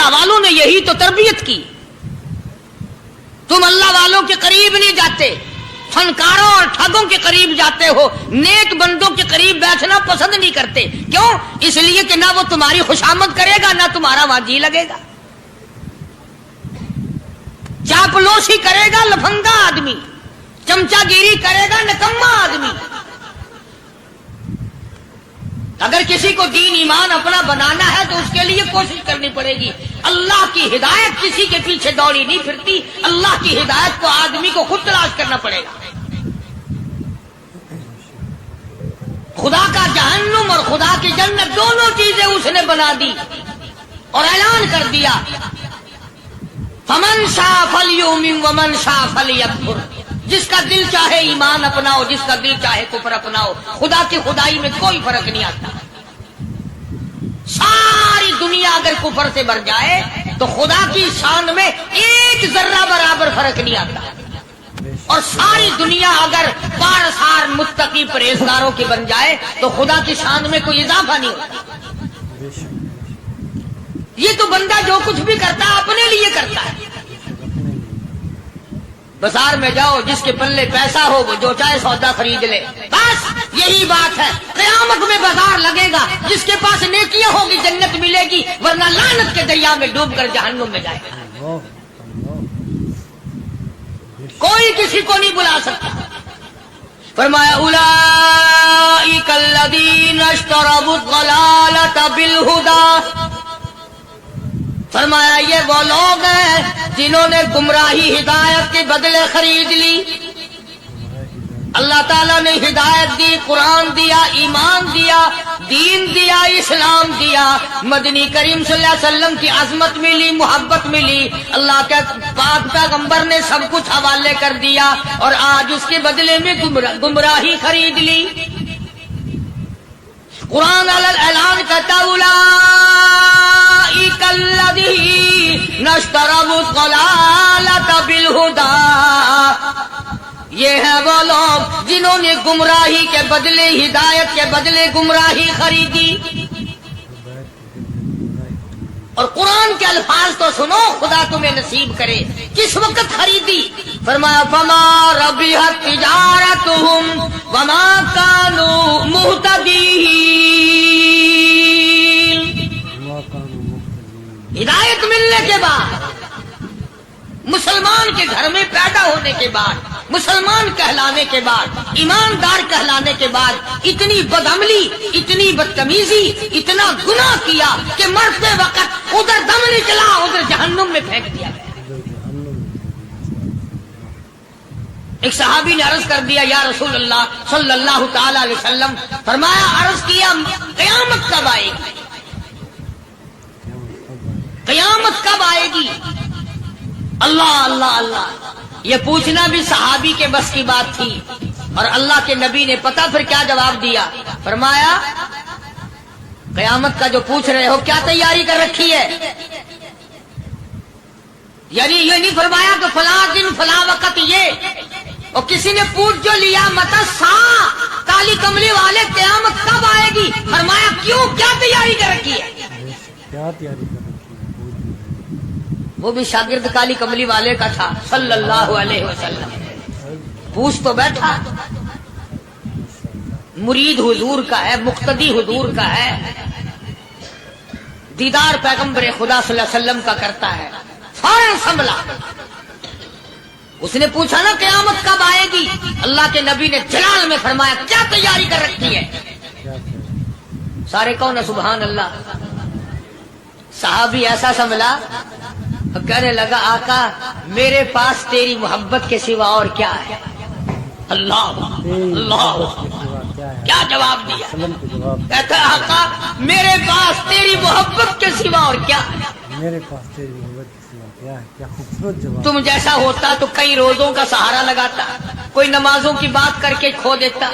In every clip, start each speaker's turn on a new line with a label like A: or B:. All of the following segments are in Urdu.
A: اللہ والوں نے یہی تو تربیت کی. تم اللہ والوں کے قریب نہیں جاتے, فنکاروں اور ٹھگوں کے قریب جاتے ہو, نیک بندوں کے قریب بیٹھنا پسند نہیں کرتے. کیوں؟ اس لیے کہ نہ وہ تمہاری خوشامد کرے گا نہ تمہارا وہاں جی لگے گا. چاپلوسی کرے گا لفنگا آدمی, چمچا گیری کرے گا نکما آدمی. اگر کسی کو دین ایمان اپنا بنانا ہے تو اس کے لیے کوشش کرنی پڑے گی. اللہ کی ہدایت کسی کے پیچھے دوڑی نہیں پھرتی, اللہ کی ہدایت کو آدمی کو خود تلاش کرنا پڑے گا. خدا کا جہنم اور خدا کی جنت دونوں چیزیں اس نے بنا دی اور اعلان کر دیا, فمن شاء فلیؤمن ومن شاء فلیکفر. جس کا دل چاہے ایمان اپناؤ, جس کا دل چاہے کفر اپناؤ. خدا کی خدائی میں کوئی فرق نہیں آتا. ساری دنیا اگر کفر سے بھر جائے تو خدا کی شان میں ایک ذرہ برابر فرق نہیں آتا. اور ساری دنیا اگر پارسار متقی پرہیزگاروں کی بن جائے تو خدا کی شان میں کوئی اضافہ نہیں ہوتا. یہ تو بندہ جو کچھ بھی کرتا ہے اپنے لیے کرتا ہے. بازار میں جاؤ, جس کے پلے پیسہ ہو وہ جو چاہے سودا خرید لے, بس یہی بات ہے. قیامت میں بازار لگے گا, جس کے پاس نیکیاں ہوگی جنت ملے گی, ورنہ لعنت کے دریا میں ڈوب کر جہنم میں جائے گا. کوئی کسی کو نہیں بلا سکتا. فرمایا اولئک الذین اشتروا الضلالۃ بالہدی. فرمایا یہ وہ لوگ ہیں جنہوں نے گمراہی ہدایت کے بدلے خرید لی. اللہ تعالیٰ نے ہدایت دی, قرآن دیا, ایمان دیا, دین دیا, اسلام دیا, مدنی کریم صلی اللہ علیہ وسلم کی عظمت ملی, محبت ملی, اللہ کے پاک پیغمبر نے سب کچھ حوالے کر دیا, اور آج اس کے بدلے میں گمراہی خرید لی. قرآن اعلان کرتا اولئک الذین اشتروا الضلالۃ بالہدی. یہ ہے وہ لوگ جنہوں نے گمراہی کے بدلے ہدایت کے بدلے گمراہی خریدی. اور قرآن کے الفاظ تو سنو, خدا تمہیں نصیب کرے. کس وقت خریدی؟ فرمایا فما ربحت تجارتهم وما كانوا مهتدين. ہدایت ملنے کے بعد, مسلمان کے گھر میں پیدا ہونے کے بعد, مسلمان کہلانے کے بعد, ایماندار کہلانے کے بعد اتنی بدعملی, اتنی بدتمیزی, اتنا گناہ کیا کہ مرتے وقت ادھر دم نکلا, ادھر جہنم میں پھینک دیا گیا. ایک صحابی نے عرض کر دیا, یا رسول اللہ صلی اللہ تعالی علیہ وسلم. فرمایا, عرض کیا قیامت کب آئے گی؟ قیامت کب آئے گی؟ اللہ اللہ اللہ. یہ پوچھنا بھی صحابی کے بس کی بات تھی, اور اللہ کے نبی نے پتہ پھر کیا جواب دیا. فرمایا, قیامت کا جو پوچھ رہے ہو کیا تیاری کر رکھی ہے؟ یعنی یہ نہیں فرمایا کہ فلاں دن فلاں وقت یہ, اور کسی نے پوچھ جو لیا متا سا کالی کملی والے قیامت کب آئے گی؟ فرمایا کیوں, کیا تیاری کر رکھی ہے؟
B: کیا تیاری کر رکھی ہے؟
A: وہ بھی شاگرد کالی کملی والے کا تھا صلی اللہ علیہ وسلم. پوچھ تو بیٹھا, مرید حضور کا ہے, مقتدی حضور کا ہے, دیدار پیغمبر خدا صلی اللہ علیہ وسلم کا کرتا ہے. فوراً سنبھلا. اس نے پوچھا نا قیامت کب آئے گی؟ اللہ کے نبی نے جلال میں فرمایا کیا تیاری کر رکھی ہے؟ سارے کون ہے سبحان اللہ. صحابی ایسا سنبھلا, کہنے لگا آقا میرے پاس تیری محبت کے سوا اور کیا ہے؟ اللہ اللہ, کیا جواب دیا؟ کہتا ہے آقا میرے پاس تیری محبت کے سوا اور کیا ہے؟
B: میرے پاس تیری محبت کے سوا کیا ہے؟ کیا خوبصورت جواب.
A: تم جیسا ہوتا تو کئی روزوں کا سہارا لگاتا, کوئی نمازوں کی بات کر کے کھو دیتا,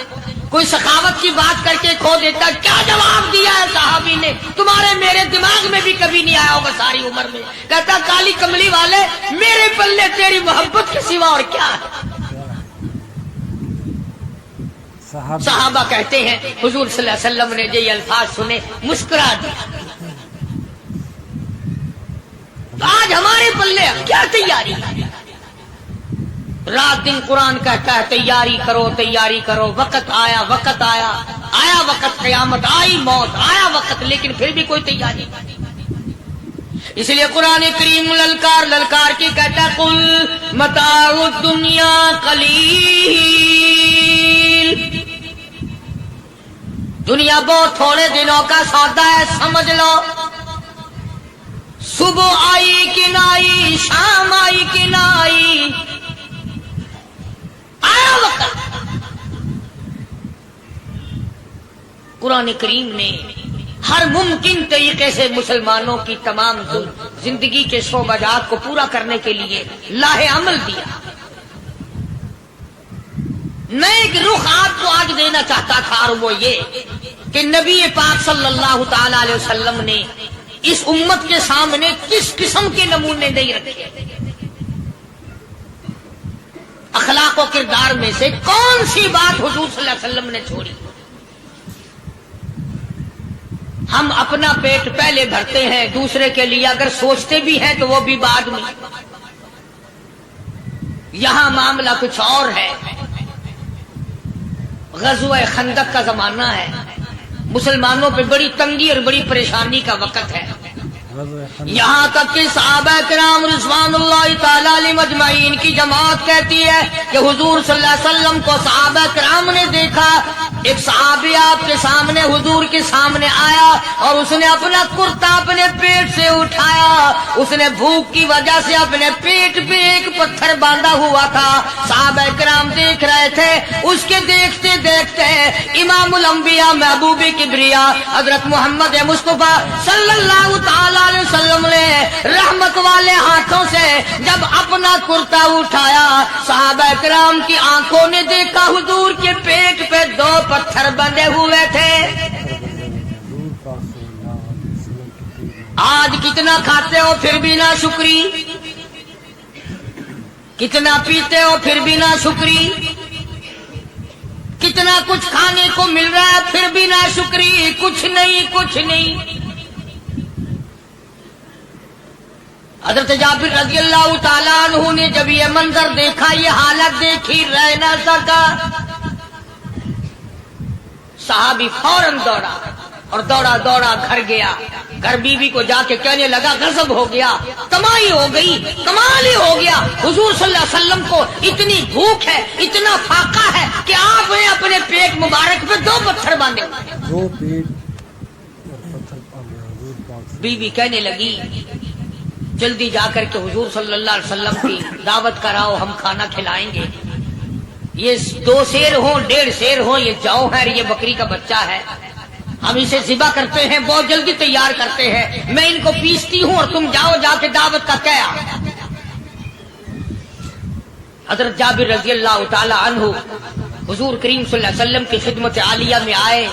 A: کوئی سخاوت کی بات کر کے کھو دیتا. کیا جواب دیا ہے صحابی نے؟ تمہارے میرے دماغ میں بھی کبھی نہیں آیا ہوگا ساری عمر میں. کہتا کالی کملی والے میرے پلے تیری محبت کے سوا اور کیا ہے؟ صحابہ کہتے ہیں حضور صلی اللہ علیہ وسلم نے یہ الفاظ سنے, مسکرا دیا. تو آج ہمارے پلے کیا تیاری؟ رات دن قرآن کہتا ہے تیاری کرو، وقت آیا وقت، قیامت آئی، موت آیا وقت، لیکن پھر بھی کوئی تیاری نہیں۔ اس لیے قرآن کریم للکار کی کہتا ہے قل متاع الدنیا قلیل، دنیا بہت تھوڑے دنوں کا سودا ہے، سمجھ لو۔ صبح آئی کہ نہ آئی، شام آئی کہ نہ آئی، آیا وقت۔ قرآن کریم نے ہر ممکن طریقے سے مسلمانوں کی تمام زندگی کے شعبہ جات کو پورا کرنے کے لیے لاہ عمل دیا۔ میں ایک رخ آپ کو آج دینا چاہتا تھا، اور وہ یہ کہ نبی پاک صلی اللہ تعالی علیہ وسلم نے اس امت کے سامنے کس قسم کے نمونے نہیں رکھے۔ اخلاق و کردار میں سے کون سی بات حضور صلی اللہ علیہ وسلم نے چھوڑی؟ ہم اپنا پیٹ پہلے بھرتے ہیں، دوسرے کے لیے اگر سوچتے بھی ہیں تو وہ بھی بعد میں۔ یہاں معاملہ کچھ اور ہے۔ غزوہ خندق کا زمانہ ہے، مسلمانوں پہ بڑی تنگی اور بڑی پریشانی کا وقت ہے، یہاں تک کہ صحابہ کرام رضوان اللہ تعالی علیہم اجمعین کی جماعت کہتی ہے کہ حضور صلی اللہ علیہ وسلم کو صحابہ کرام نے دیکھا، ایک صحابی آپ کے سامنے حضور کے سامنے آیا اور اس نے اپنا کرتا اپنے پیٹ سے اٹھایا، اس نے بھوک کی وجہ سے اپنے پیٹ پہ ایک پتھر باندھا ہوا تھا، صحابہ کرام دیکھ رہے تھے، اس کے دیکھتے دیکھتے امام الانبیاء محبوب کبریا حضرت محمد مصطفیٰ صلی اللہ تعالی علیہ وسلم نے رحمت والے ہاتھوں سے جب اپنا کرتا اٹھایا، صحابہ کرام کی آنکھوں نے دیکھا حضور کے پیٹ پہ دو پتھر بندھے ہوئے تھے۔ آج کتنا کھاتے ہو پھر بھی نہ شکری، کتنا پیتے ہو پھر بھی نہ شکری، کتنا کچھ کھانے کو مل رہا ہے پھر بھی نہ شکری، کچھ نہیں۔ حضرت جابر رضی اللہ تعالیٰ عنہ نے جب یہ منظر دیکھا، یہ حالت دیکھی، رہ نہ سکا، صحابی فوراً دوڑا اور دوڑا گھر گیا، گھر بیوی کو جا کے کہنے لگا غضب ہو گیا، کمائی ہو گئی، کمال ہی ہو گیا، حضور صلی اللہ علیہ وسلم کو اتنی بھوک ہے، اتنا فاقہ ہے کہ آپ نے اپنے پیٹ مبارک پہ دو پتھر باندھے۔ بیوی کہنے لگی جلدی جا کر کے حضور صلی اللہ علیہ وسلم کی دعوت کراؤ، ہم کھانا کھلائیں گے، یہ 2 شیر ہوں 1.5 شیر ہوں، یہ جو ہے یہ بکری کا بچہ ہے، ہم اسے ذبح کرتے ہیں، بہت جلدی تیار کرتے ہیں، میں ان کو پیستی ہوں اور تم جاؤ جا کے دعوت کا کیا۔ حضرت جابر رضی اللہ تعالی عنہ حضور کریم صلی اللہ علیہ وسلم کی خدمت عالیہ میں آئے،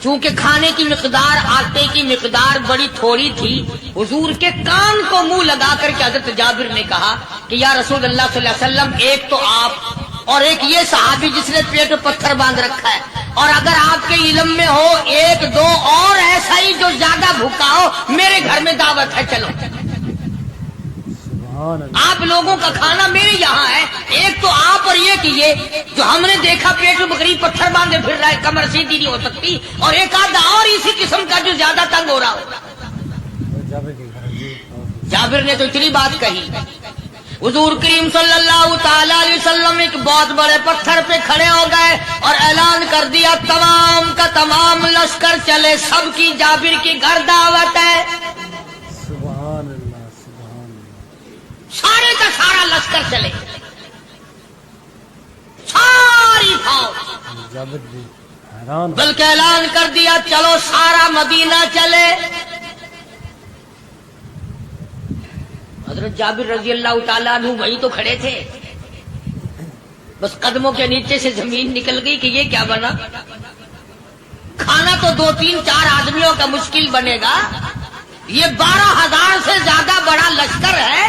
A: چونکہ کھانے کی مقدار، آٹے کی مقدار بڑی تھوڑی تھی، حضور کے کان کو منہ لگا کر کے حضرت جابر نے کہا کہ یا رسول اللہ صلی اللہ علیہ وسلم، ایک تو آپ اور ایک یہ صحابی جس نے پیٹ پہ پتھر باندھ رکھا ہے، اور اگر آپ کے علم میں ہو 1-2 اور ایسا ہی جو زیادہ بھوکا ہو، میرے گھر میں دعوت ہے، چلو آپ لوگوں کا کھانا میرے یہاں ہے، ایک تو آپ اور یہ کہ یہ جو ہم نے دیکھا پیٹ میں بکری پتھر باندھے پھر رہا ہے، کمر سیدھی نہیں ہو سکتی، اور ایک آدھا اور اسی قسم کا جو زیادہ تنگ ہو رہا ہو۔ جابر نے تو اتنی بات کہی، حضور کریم صلی اللہ تعالی علیہ وسلم ایک بہت بڑے پتھر پہ کھڑے ہو گئے اور اعلان کر دیا تمام کا تمام لشکر چلے، سب کی جابر کی گھر دعوت ہے۔
B: سبحان اللہ، سبحان اللہ،
A: سارے کا سارا لشکر چلے، ساری فوج،
B: جابر جی حیران،
A: بلکہ اعلان کر دیا چلو سارا مدینہ چلے۔ حضرت جابر رضی اللہ تعالیٰ عنہ وہیں تو کھڑے تھے، بس قدموں کے نیچے سے زمین نکل گئی کہ یہ کیا بنا، کھانا تو 2-3-4 آدمیوں کا مشکل بنے گا، یہ 12,000 سے زیادہ بڑا لشکر ہے،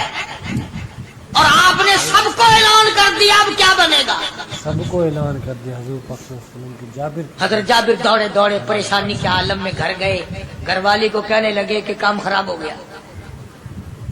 A: اور آپ نے سب کو اعلان کر دیا، اب کیا بنے گا؟
B: سب کو اعلان کر دیا حضور پاک صلی اللہ علیہ وسلم کی۔ جابر
A: حضرت جابر دوڑے پریشانی کے عالم میں گھر گئے، گھر والی کو کہنے لگے کہ کام خراب ہو گیا،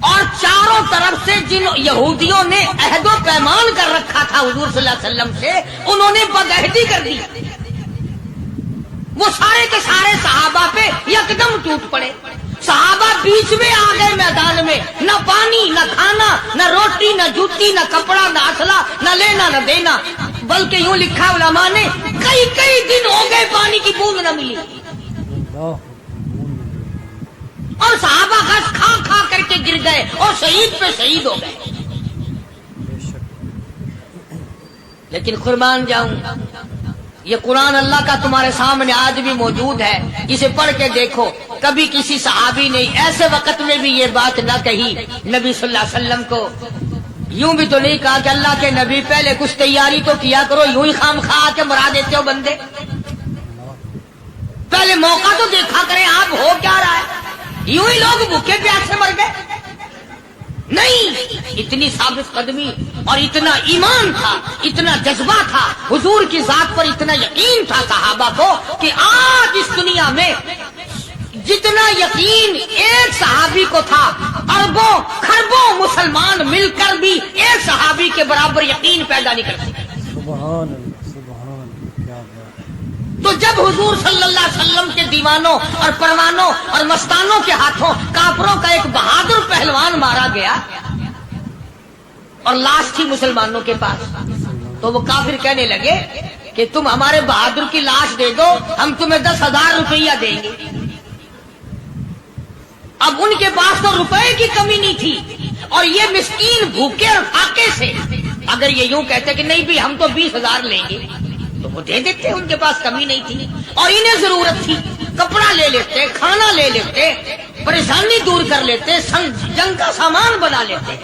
A: اور چاروں طرف سے جن یہودیوں نے عہد و پیمان کر رکھا تھا حضور صلی اللہ علیہ وسلم سے، انہوں نے بدعہدی کر دی، وہ سارے کے سارے صحابہ پہ یکدم ٹوٹ پڑے۔ صحابہ بیچ میں آ گئے میدان میں، نہ پانی نہ کھانا نہ روٹی نہ جوتی نہ کپڑا نہ اسلحہ نہ لینا نہ دینا، بلکہ یوں لکھا علماء نے کئی دن ہو گئے پانی کی بوند نہ ملی، اور صحابہ گھاس کھا کھا کر کے گر گئے اور شہید پہ شہید ہو گئے۔ لیکن قربان جاؤں، یہ قرآن اللہ کا تمہارے سامنے آج بھی موجود ہے، اسے پڑھ کے دیکھو۔ کبھی کسی صحابی نے ایسے وقت میں بھی یہ بات نہ کہی نبی صلی اللہ علیہ وسلم کو، یوں بھی تو نہیں کہا کہ اللہ کے نبی پہلے کچھ تیاری تو کیا کرو، یوں ہی خام خواہ کے مرا دیتے ہو بندے، پہلے موقع تو دیکھا کریں آپ ہو کیا رہا ہے، یوں ہی لوگ بھوکے پیاسے مر گئے۔ نہیں، اتنی ثابت قدمی اور اتنا ایمان تھا، اتنا جذبہ تھا، حضور کی ذات پر اتنا یقین تھا صحابہ کو کہ آج اس دنیا میں جتنا یقین ایک صحابی کو تھا، اربوں خربوں مسلمان مل کر بھی ایک صحابی کے برابر یقین پیدا نہیں کر سکتے۔
B: سبحان اللہ، سبحان اللہ، کیا بات ہے۔
A: تو جب حضور صلی اللہ علیہ وسلم کے دیوانوں اور پروانوں اور مستانوں کے ہاتھوں کافروں کا ایک بہادر پہلوان مارا گیا اور لاش تھی مسلمانوں کے پاس، تو وہ کافر کہنے لگے کہ تم ہمارے بہادر کی لاش دے دو، ہم تمہیں 10,000 روپیہ دیں گے۔ اب ان کے پاس تو روپے کی کمی نہیں تھی، اور یہ مسکین بھوکے اور فاقے سے اگر یہ یوں کہتے کہ نہیں بھی ہم تو 20,000 لیں گے تو وہ دے دیتے، ان کے پاس کمی نہیں تھی، اور انہیں ضرورت تھی، کپڑا لے لیتے، کھانا لے لیتے، پریشانی دور کر لیتے، جنگ کا سامان بنا لیتے۔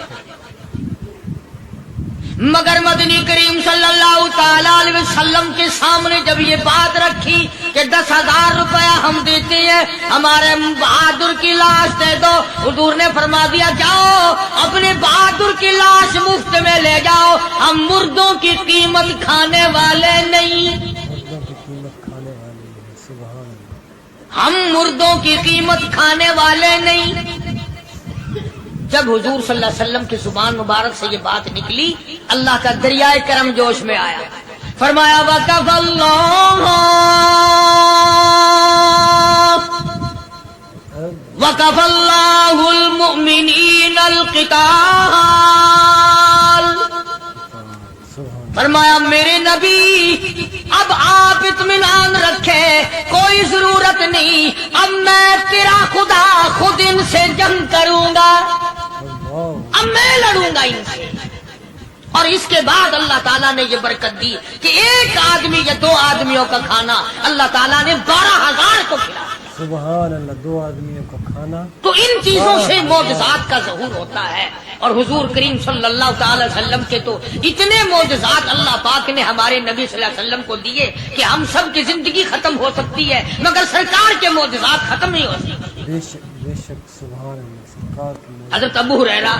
A: مگر مدنی کریم صلی اللہ تعالی علیہ وسلم کے سامنے جب یہ بات رکھی کہ 10,000 روپیہ ہم دیتے ہیں، ہمارے بہادر کی لاش دے دو، حضور نے فرما دیا جاؤ اپنے بہادر کی لاش مفت میں لے جاؤ، ہم مردوں کی قیمت کھانے والے نہیں،
B: مردوں کی قیمت کھانے والے ہیں۔ سبحان اللہ،
A: ہم مردوں کی قیمت کھانے والے نہیں۔ جب حضور صلی اللہ علیہ وسلم کی زبان مبارک سے یہ بات نکلی، اللہ کا دریائے کرم جوش میں آیا، فرمایا وَقَفَ اللَّهُ الْمُؤْمِنِينَ الْقِتَالَ، فرمایا میرے نبی اب آپ اطمینان رکھے، کوئی ضرورت نہیں، اب میں تیرا خدا خود ان سے جنگ کروں گا، اب میں لڑوں گا ان سے۔ اور اس کے بعد اللہ تعالیٰ نے یہ برکت دی کہ ایک آدمی یا 2 آدمیوں کا کھانا اللہ تعالیٰ نے 12,000 کو کھلایا۔
B: سبحان اللہ، 2 آدمیوں کا کھانا۔
A: تو ان چیزوں سے معجزات کا ظہور ہوتا ہے، اور حضور کریم صلی اللہ تعالی وسلم کے تو اتنے معجزات اللہ پاک نے ہمارے نبی صلی اللہ علیہ وسلم کو دیے کہ ہم سب کی زندگی ختم ہو سکتی ہے مگر سرکار کے معجزات ختم نہیں ہو سکتے۔
B: بے شک سبحان اللہ، سرکار کی
A: حضرت ابو ہریرہ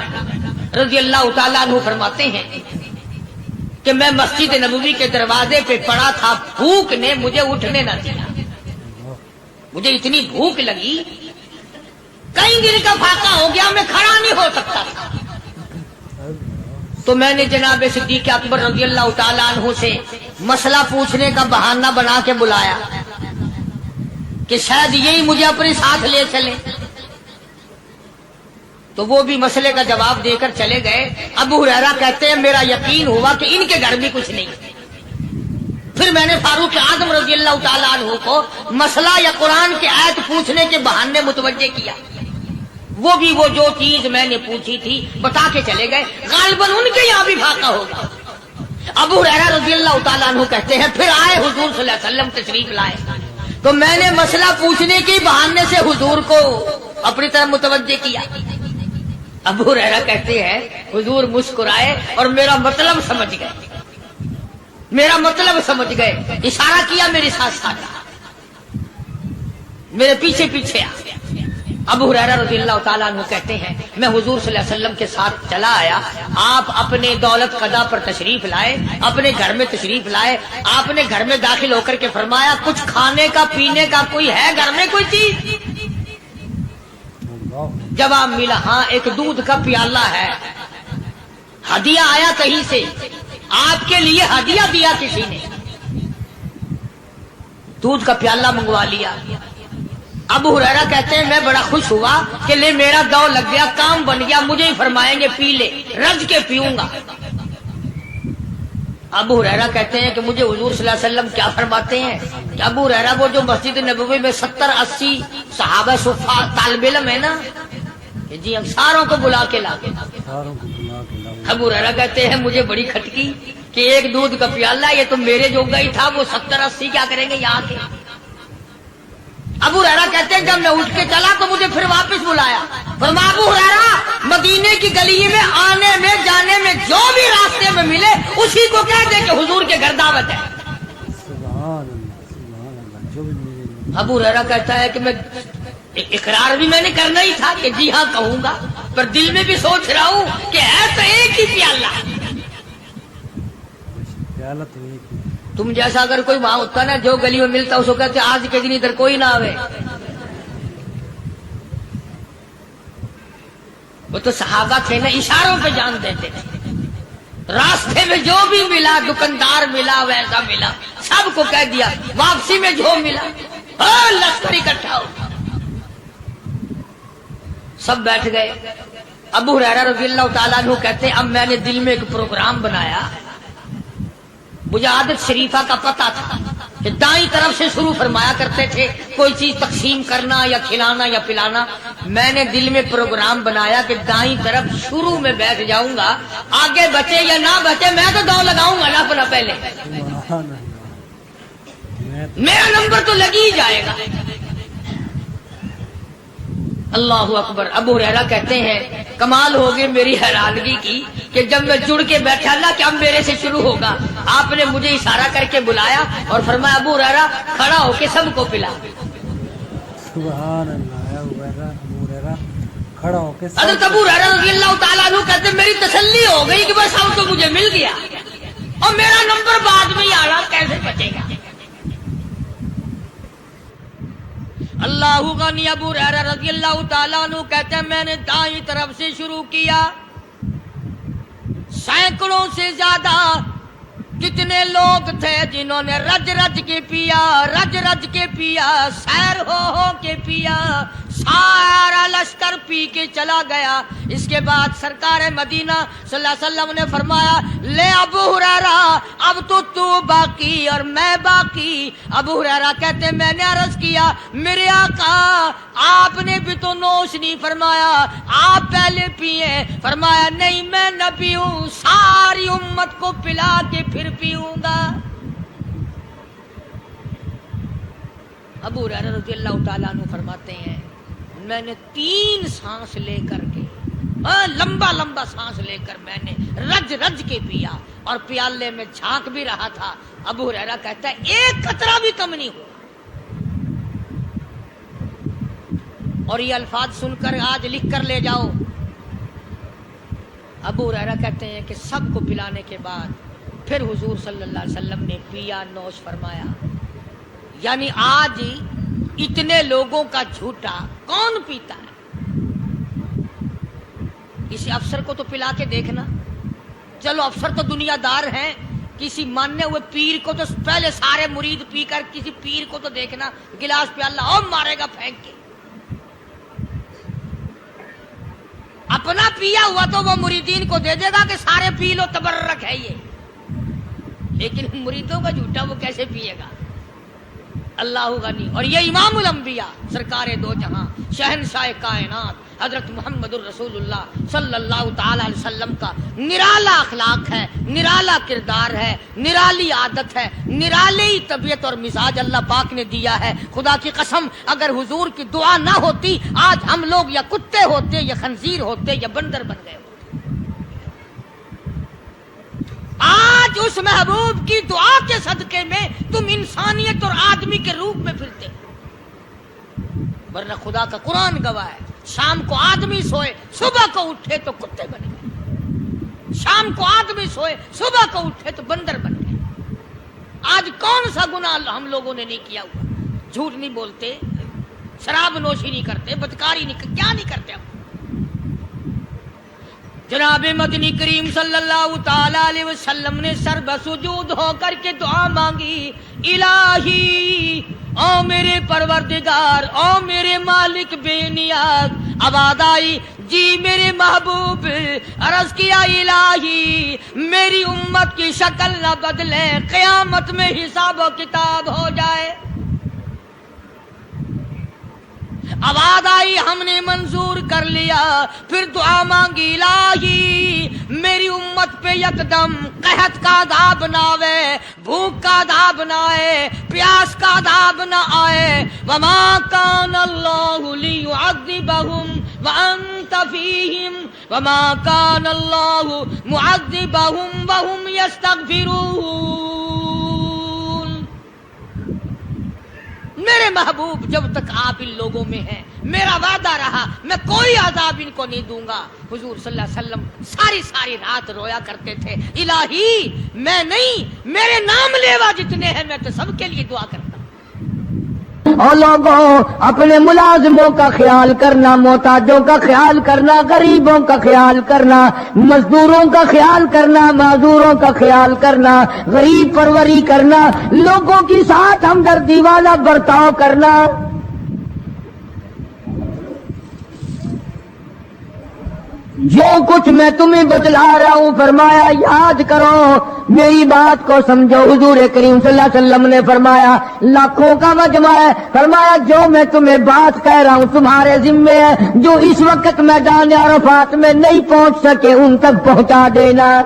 A: رضی اللہ تعالیٰ عنہ فرماتے ہیں کہ میں مسجد نبوی کے دروازے پہ پڑا تھا، بھوک نے مجھے اٹھنے نہ دیا، مجھے اتنی بھوک لگی، کئی دن کا فاقہ ہو گیا، میں کھڑا نہیں ہو سکتا تھا۔ تو میں نے جناب صدیق اکبر رضی اللہ تعالیٰ عنہ سے مسئلہ پوچھنے کا بہانہ بنا کے بلایا کہ شاید یہی مجھے اپنے ساتھ لے چلے، تو وہ بھی مسئلے کا جواب دے کر چلے گئے۔ ابو ہریرہ کہتے ہیں میرا یقین ہوا کہ ان کے گھر بھی کچھ نہیں۔ پھر میں نے فاروق اعظم رضی اللہ تعالیٰ عنہ کو مسئلہ یا قرآن کی آیت پوچھنے کے بہانے متوجہ کیا، وہ بھی وہ جو چیز میں نے پوچھی تھی بتا کے چلے گئے، غالباً ان کے یہاں بھی فاقہ ہوگا۔ ابو ہریرہ رضی اللہ تعالیٰ عنہ کہتے ہیں پھر آئے حضور صلی اللہ علیہ وسلم تشریف لائے، تو میں نے مسئلہ پوچھنے کے بہانے سے حضور کو اپنی طرف متوجہ کیا۔ ابو ہریرہ کہتے ہیں حضور مسکرائے اور میرا مطلب سمجھ گئے، میرا مطلب سمجھ گئے، اشارہ کیا میرے ساتھ ساتھ، میرے پیچھے پیچھے آ گیا۔ ابو ہریرہ رضی اللہ تعالیٰ عنہ کہتے ہیں میں حضور صلی اللہ علیہ وسلم کے ساتھ چلا آیا، آپ اپنے دولت قضا پر تشریف لائے، اپنے گھر میں تشریف لائے، آپ نے گھر میں داخل ہو کر کے فرمایا کچھ کھانے کا پینے کا کوئی ہے گھر میں کوئی چیز؟ جواب ملا ہاں ایک دودھ کا پیالہ ہے، ہدیہ آیا کہیں سے، آپ کے لیے ہدیہ دیا کسی نے، دودھ کا پیالہ منگوا لیا۔ ابو ہریرہ کہتے ہیں میں بڑا خوش ہوا کہ لے میرا دو لگ گیا، کام بن گیا، مجھے ہی فرمائیں گے پی لے، رج کے پیوں گا۔ ابو ہریرہ کہتے ہیں کہ مجھے حضور صلی اللہ علیہ وسلم کیا فرماتے ہیں کہ ابو ہریرہ وہ جو مسجد نبوی میں 70-80 صحابہ صفا طالب علم ہے نا، کہ جی ہم ساروں کو بلا کے لا کے،
B: ساروں کو بلا کے لاؤ۔
A: ابو ہریرہ کہتے ہیں مجھے بڑی کھٹکی کہ ایک دودھ کا پیالہ یہ تو میرے جوگا ہی تھا، وہ 70-80 کیا کریں گے یہاں کے۔ ابو ہریرہ کہتے ہیں جب میں اٹھ کے چلا تو مجھے پھر واپس بلایا، فرمایا ابو ہریرہ مدینے کی گلی میں آنے میں جانے میں جو بھی راستے میں ملے اسی کو کہہ دے کہ حضور کے گھر دعوت ہے۔
B: سبحان اللہ، جو بھی ملے۔
A: ابو ہریرہ کہتا ہے کہ میں اقرار بھی میں نے کرنا ہی تھا کہ جی ہاں کہوں گا، پر دل میں بھی سوچ رہا ہوں کہ ہے تو ایک ہی پیالہ،
B: پیالہ تو ایک ہی۔
A: تم جیسا اگر کوئی وہاں ہوتا نا جو گلی میں ملتا اس کو کہتے آج کے دن ادھر کوئی نہ آوے۔ وہ تو صحابہ تھے نا، اشاروں پہ جان دیتے تھے، راستے میں جو بھی ملا، دکاندار ملا ویسا ملا، سب کو کہہ دیا، واپسی میں جو ملا لشکر اکٹھا ہو۔ سب بیٹھ گئے۔ ابو ہریرہ رضی اللہ تعالیٰ عنہ کہتے اب میں نے دل میں ایک پروگرام بنایا، مجھے عادت شریفہ کا پتہ تھا کہ دائیں طرف سے شروع فرمایا کرتے تھے کوئی چیز تقسیم کرنا یا کھلانا یا پلانا۔ میں نے دل میں پروگرام بنایا کہ دائیں طرف شروع میں بیٹھ جاؤں گا، آگے بچے یا نہ بچے میں تو دو لگاؤں گا نا اپنا پہلے،
B: سبحان اللہ،
A: میرا نمبر تو لگ ہی جائے گا۔ اللہ اکبر۔ ابو ہریرہ کہتے ہیں کمال ہوگی میری حیرانگی کی کہ جب میں جڑ کے بیٹھا نا کہ اب میرے سے شروع ہوگا، آپ نے مجھے اشارہ کر کے بلایا اور فرمایا ابو ہریرہ کھڑا ہو کے سب کو پلا۔
B: سبحان اللہ، ابو ہریرہ کھڑا ہو کے
A: حضرت ابو ہریرہ رضی اللہ تعالیٰ عنہ کہتے میری تسلی ہو گئی کہ بس اب تو مجھے مل گیا، اور میرا نمبر بعد میں ہی آ رہا، کیسے بچے گا۔ اللہ غنی۔ ابو ہریرہ رضی اللہ تعالیٰ عنہ کہتے ہیں میں نے دائیں طرف سے شروع کیا، سینکڑوں سے زیادہ کتنے لوگ تھے جنہوں نے رج رج کے پیا، رج رج کے پیا، سیر ہو کے پیا، سارا لشکر پی کے چلا گیا۔ اس کے بعد سرکار مدینہ صلی اللہ علیہ وسلم نے فرمایا لے ابو ہریرہ اب تو باقی اور میں باقی۔ ابو ہریرہ کہتے میں نے عرض کیا میرے آقا آپ نے بھی تو نوش نہیں فرمایا، آپ پہلے پیئے۔ فرمایا نہیں میں نہ پیوں، ساری امت کو پلا کے پھر پیوں گا۔ ابو ہریرہ رضی اللہ تعالیٰ عنہ فرماتے ہیں میں نے 3 سانس لے کر کے، لمبا لمبا سانس لے کر میں نے رج رج کے پیا، اور پیالے میں جھانک بھی رہا تھا۔ ابو ہریرہ کہتا ہے ایک قطرہ بھی کم نہیں ہوا۔ اور یہ الفاظ سن کر آج لکھ کر لے جاؤ۔ ابو ہریرہ کہتے ہیں کہ سب کو پلانے کے بعد پھر حضور صلی اللہ علیہ وسلم نے پیا، نوش فرمایا۔ یعنی آج اتنے لوگوں کا جھوٹا کون پیتا ہے؟ کسی افسر کو تو پلا کے دیکھنا، چلو افسر تو دنیا دار ہیں، کسی ماننے ہوئے پیر کو تو پہلے سارے مرید پی کر کسی پیر کو تو دیکھنا گلاس پیالہ اور مارے گا پھینک کے۔ اپنا پیا ہوا تو وہ مریدین کو دے دے گا کہ سارے پی لو، تبرک ہے یہ، لیکن مریدوں کا جھوٹا وہ کیسے پیے گا؟ اللہ غنی۔ اور یہ امام الانبیاء سرکار دو جہاں شہنشاہ کائنات حضرت محمد الرسول اللہ صلی اللہ تعالی علیہ وسلم کا نرالا اخلاق ہے، نرالا کردار ہے، نرالی عادت ہے، نرالی طبیعت اور مزاج اللہ پاک نے دیا ہے۔ خدا کی قسم اگر حضور کی دعا نہ ہوتی آج ہم لوگ یا کتے ہوتے یا خنزیر ہوتے یا بندر بن گئے ہوتے۔ آج اس محبوب کی دعا کے صدقے میں تم انسانیت اور آدمی کے روپ میں پھرتے، ورنہ خدا کا قرآن گواہ ہے شام کو آدمی سوئے صبح کو اٹھے تو کتے بن گئے، شام کو آدمی سوئے صبح کو اٹھے تو بندر بن گئے۔ آج کون سا گناہ ہم لوگوں نے نہیں کیا ہوا؟ جھوٹ نہیں بولتے، شراب نوشی نہیں کرتے، بدکاری نہیں، کیا نہیں کرتے ہم؟ جناب مدنی کریم صلی اللہ تعالی علیہ وسلم نے سر بسجود ہو کر کے دعا مانگی، الہی او میرے پروردگار، او میرے مالک بے نیاز۔ آواز آئی جی میرے محبوب، عرض کیا الہی میری امت کی شکل نہ بدلے، قیامت میں حساب و کتاب ہو جائے۔ آواز آئی ہم نے منظور کر لیا، پھر دعا مانگی الہی میری امت پہ یکدم قحط کا عذاب نہ آئے، بھوک کا عذاب نہ آئے، پیاس کا عذاب نہ آئے۔ وما کان اللہ لیعذبہم وانت فیہم وما کان اللہ معذبہم وہم یستغفرون۔ میرے محبوب جب تک آپ ان لوگوں میں ہیں، میرا وعدہ رہا میں کوئی عذاب ان کو نہیں دوں گا۔ حضور صلی اللہ علیہ وسلم ساری رات رویا کرتے تھے، الہی میں نہیں، میرے نام لیوا جتنے ہیں میں تو سب کے لیے دعا کرتا ہوں۔
C: اور لوگوں اپنے ملازموں کا خیال کرنا، محتاجوں کا خیال کرنا، غریبوں کا خیال کرنا، مزدوروں کا خیال کرنا، معذوروں کا خیال کرنا، غریب پروری کرنا، لوگوں کے ساتھ ہمدردی والا برتاؤ کرنا۔ جو کچھ میں تمہیں بتلا رہا ہوں فرمایا یاد کرو، میری بات کو سمجھو۔ حضور کریم صلی اللہ علیہ وسلم نے فرمایا لاکھوں کا مجمع ہے، فرمایا جو میں تمہیں بات کہہ رہا ہوں تمہارے ذمے ہے، جو اس وقت میدان عرفات میں نہیں پہنچ سکے ان تک پہنچا دینا۔